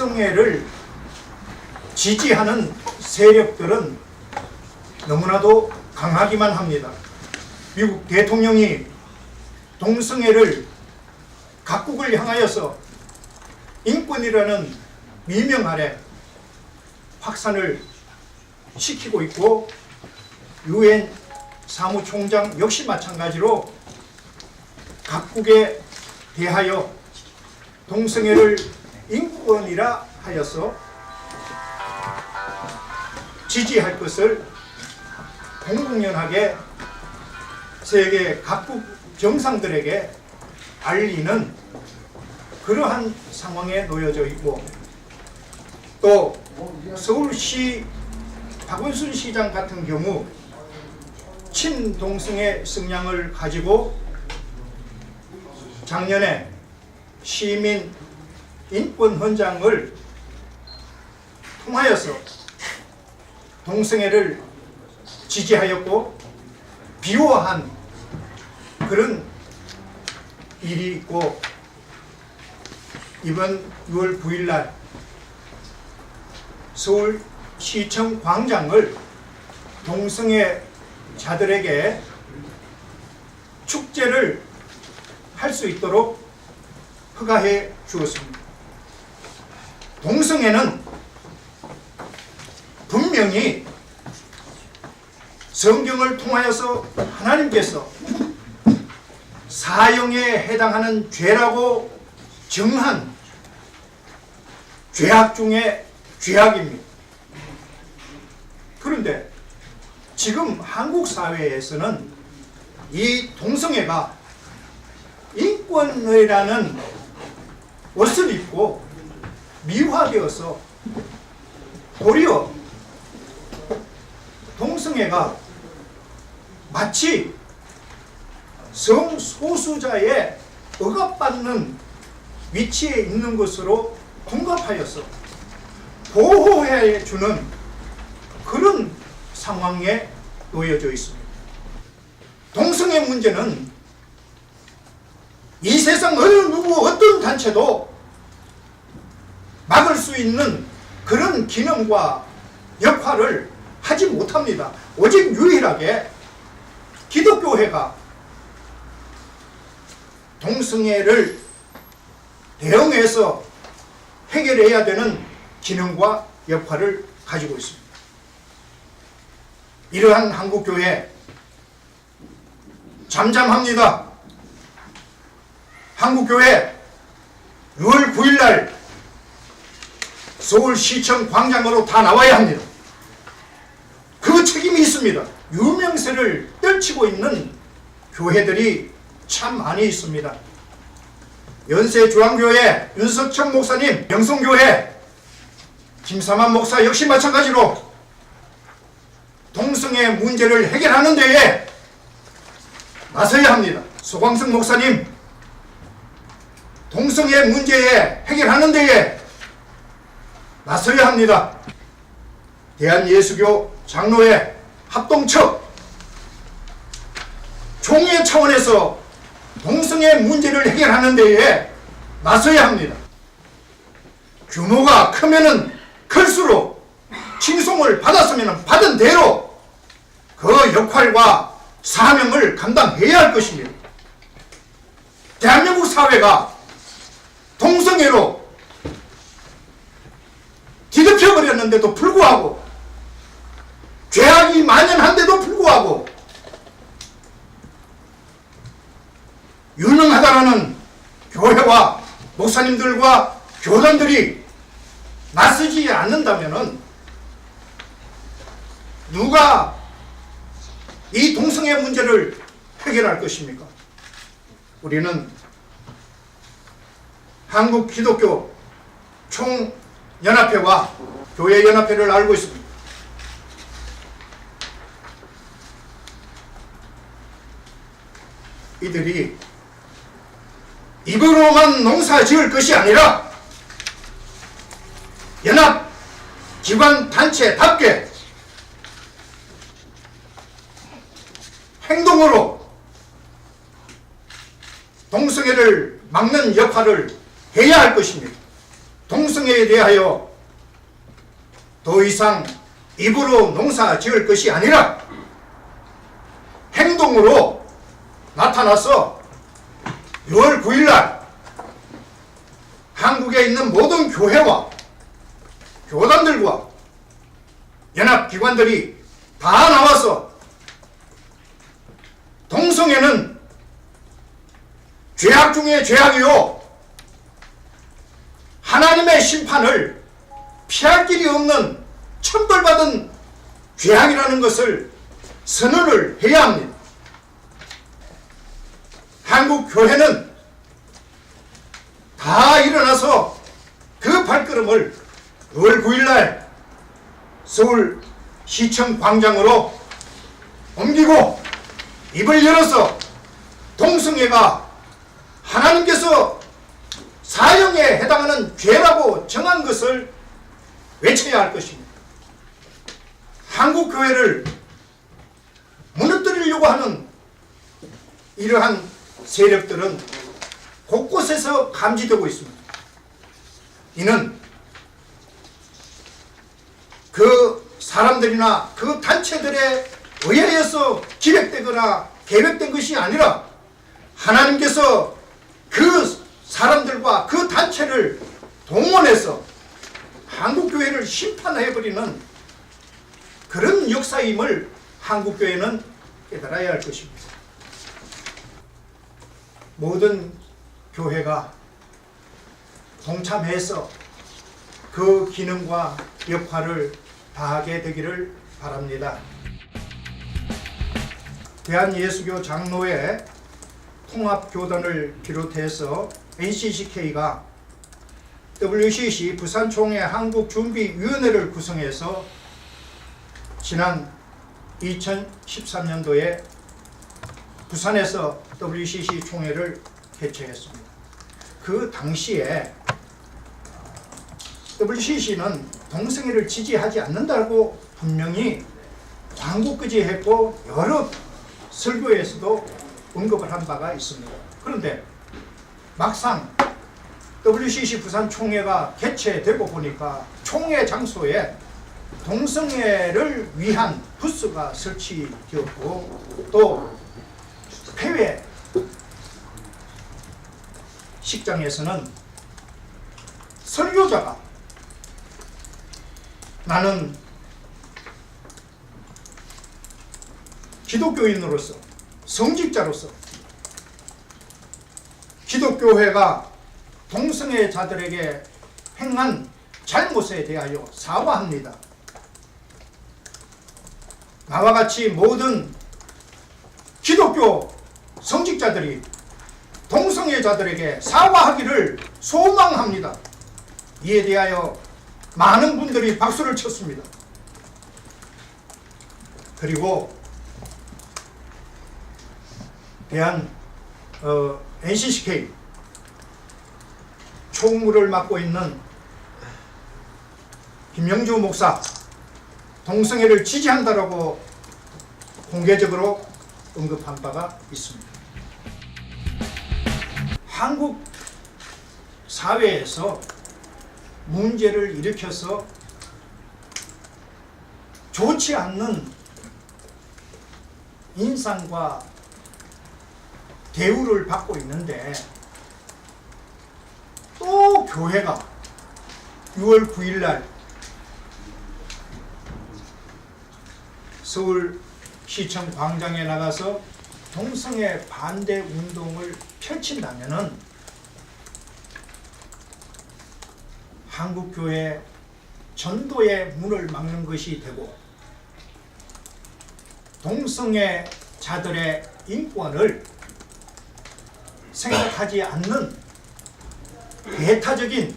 동성애를 지지하는 세력들은 너무나도 강하기만 합니다. 미국 대통령이 동성애를 각국을 향하여서 인권이라는 미명 아래 확산을 시키고 있고, 유엔 사무총장 역시 마찬가지로 각국에 대하여 동성애를 인권이라 하여서 지지할 것을 공공연하게 세계 각국 정상들에게 알리는 그러한 상황에 놓여져 있고, 또 서울시 박원순 시장 같은 경우 친동성애 성향을 가지고 작년에 시민 인권헌장을 통하여서 동성애를 지지하였고 비호한 그런 일이 있고, 이번 6월 9일 날 서울시청 광장을 동성애자들에게 축제를 할 수 있도록 허가해 주었습니다. 동성애는 분명히 성경을 통하여서 하나님께서 사형에 해당하는 죄라고 정한 죄악 중에 죄악입니다. 그런데 지금 한국 사회에서는 이 동성애가 인권이라는 옷을 입고 미화되어서 도리어 동성애가 마치 성소수자의 억압받는 위치에 있는 것으로 둔갑하여서 보호해 주는 그런 상황에 놓여져 있습니다. 동성애 문제는 이 세상 어느 누구 어떤 단체도 막을 수 있는 그런 기능과 역할을 하지 못합니다. 오직 유일하게 기독교회가 동성애를 대응해서 해결해야 되는 기능과 역할을 가지고 있습니다. 이러한 한국교회 잠잠합니다. 한국교회 6월 9일 날 서울시청 광장으로 다 나와야 합니다. 그 책임이 있습니다. 유명세를 떨치고 있는 교회들이 참 많이 있습니다. 연세중앙교회 윤석천 목사님, 명성교회 김삼환 목사 역시 마찬가지로 동성애 문제를 해결하는 데에 나서야 합니다. 소광석 목사님, 동성애 문제에 해결하는 데에 나서야 합니다. 대한예수교 장로회 합동처 총회 차원에서 동성애 문제를 해결하는 데에 나서야 합니다. 규모가 크면은 클수록 칭송을 받았으면 받은 대로 그 역할과 사명을 감당해야 할 것입니다. 대한민국 사회가 동성애로 뒤덮여버렸는데도 불구하고, 죄악이 만연한데도 불구하고 유능하다라는 교회와 목사님들과 교단들이 나서지 않는다면 누가 이 동성애 문제를 해결할 것입니까? 우리는 한국기독교 총연합회와 교회연합회를 알고 있습니다. 이들이 입으로만 농사 지을 것이 아니라 연합 기관 단체답게 행동으로 동성애를 막는 역할을 해야 할 것입니다. 동성애에 대하여 더 이상 입으로 농사 지을 것이 아니라 행동으로 나타나서 6월 9일날 한국에 있는 모든 교회와 교단들과 연합기관들이 다 나와서 동성애는 죄악 중에 죄악이요 하나님의 심판을 피할 길이 없는 천벌받은 죄악이라는 것을 선언을 해야 합니다. 한국 교회는 다 일어나서 그 발걸음을 6월 9일날 서울 시청 광장으로 옮기고 입을 열어서 동성애가 하나님께서 사형에 해당하는 죄라고 정한 것을 외쳐야 할 것입니다. 한국 교회를 무너뜨리려고 하는 이러한 세력들은 곳곳에서 감지되고 있습니다. 이는 그 사람들이나 그 단체들에 의하여서 기획되거나 계획된 것이 아니라 하나님께서 그 사람들과 그 단체를 동원해서 한국교회를 심판해버리는 그런 역사임을 한국교회는 깨달아야 할 것입니다. 모든 교회가 동참해서 그 기능과 역할을 다하게 되기를 바랍니다. 대한예수교 장로회 통합교단을 비롯해서 NCCK가 WCC 부산총회 한국준비위원회를 구성해서 지난 2013년도에 부산에서 WCC 총회를 개최했습니다. 그 당시에 WCC는 동성애를 지지하지 않는다고 분명히 광고까지 했고 여러 설교에서도 언급을 한 바가 있습니다. 그런데 막상 WCC 부산 총회가 개최되고 보니까 총회 장소에 동성애를 위한 부스가 설치되었고 또 폐회 식장에서는 설교자가 나는 기독교인으로서 성직자로서 기독교회가 동성애자들에게 행한 잘못에 대하여 사과합니다. 나와 같이 모든 기독교 성직자들이 동성애자들에게 사과하기를 소망합니다. 이에 대하여 많은 분들이 박수를 쳤습니다. 그리고 NCCK 총무를 맡고 있는 김영주 목사 동성애를 지지한다라고 공개적으로 언급한 바가 있습니다. 한국 사회에서 문제를 일으켜서 좋지 않는 인상과 대우를 받고 있는데 또 교회가 6월 9일날 서울시청 광장에 나가서 동성애 반대 운동을 펼친다면은 한국교회 전도의 문을 막는 것이 되고 동성애자들의 인권을 생각하지 않는 배타적인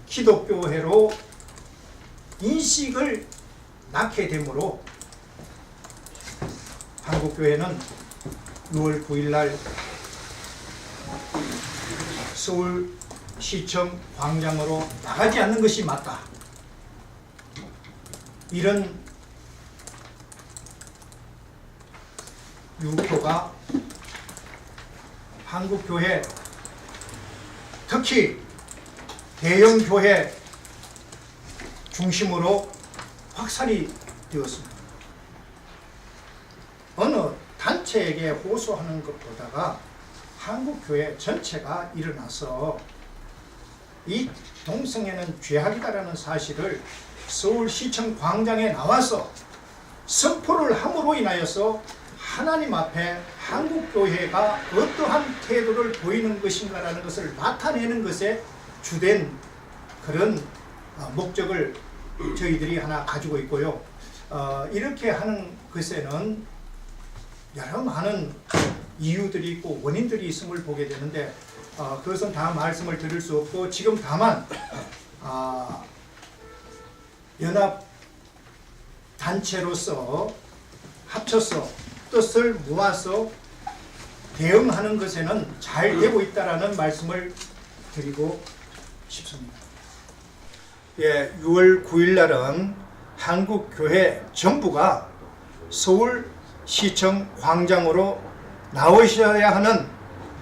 기독교회로 인식을 낳게 되므로 한국교회는 6월 9일날 서울시청 광장으로 나가지 않는 것이 맞다. 이런 유표가 한국교회 특히 대형 교회 중심으로 확산이 되었습니다. 어느 단체에게 호소하는 것보다가 한국교회 전체가 일어나서 이 동성애는 죄악이다라는 사실을 서울시청 광장에 나와서 선포를 함으로 인하여서 하나님 앞에 한국교회가 어떠한 태도를 보이는 것인가라는 것을 나타내는 것에 주된 그런 목적을 저희들이 하나 가지고 있고요. 이렇게 하는 것에는 여러 많은 이유들이 있고 원인들이 있음을 보게 되는데 그것은 다 말씀을 드릴 수 없고 지금 다만 연합 단체로서 합쳐서 뜻을 모아서 대응하는 것에는 잘 되고 있다라는 말씀을 드리고 싶습니다. 예, 6월 9일 날은 한국교회 전부가 서울시청 광장으로 나오셔야 하는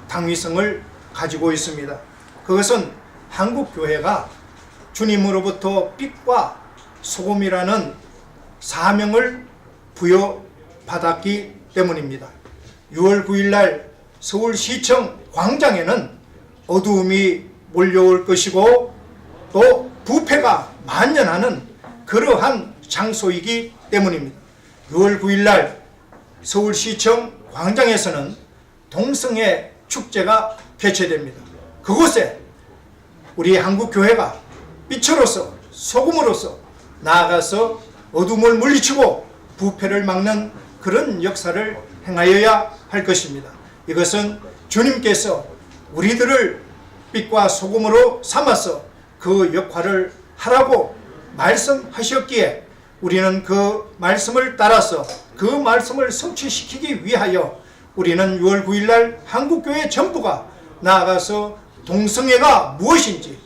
당위성을 가지고 있습니다. 그것은 한국교회가 주님으로부터 빛과 소금이라는 사명을 부여받았기 때문입니다. 6월 9일 날 서울시청 광장에는 어두움이 몰려올 것이고 또 부패가 만연하는 그러한 장소이기 때문입니다. 6월 9일 날 서울시청 광장에서는 동성애 축제가 개최됩니다. 그곳에 우리 한국교회가 빛으로서 소금으로서 나아가서 어둠을 물리치고 부패를 막는 그런 역사를 행하여야 할 것입니다. 이것은 주님께서 우리들을 빛과 소금으로 삼아서 그 역할을 하라고 말씀하셨기에 우리는 그 말씀을 따라서 그 말씀을 성취시키기 위하여 우리는 6월 9일 날 한국교회 전부가 나아가서 동성애가 무엇인지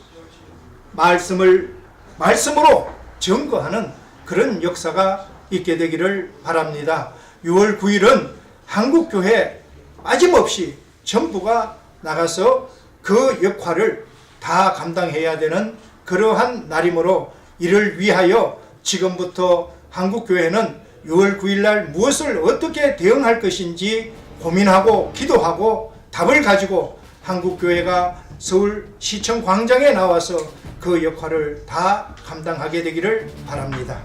말씀으로 증거하는 그런 역사가 있게 되기를 바랍니다. 6월 9일은 한국교회 빠짐없이 전부가 나가서 그 역할을 다 감당해야 되는 그러한 날이므로 이를 위하여 지금부터 한국교회는 6월 9일 날 무엇을 어떻게 대응할 것인지 고민하고 기도하고 답을 가지고 한국교회가 서울시청 광장에 나와서 그 역할을 다 감당하게 되기를 바랍니다.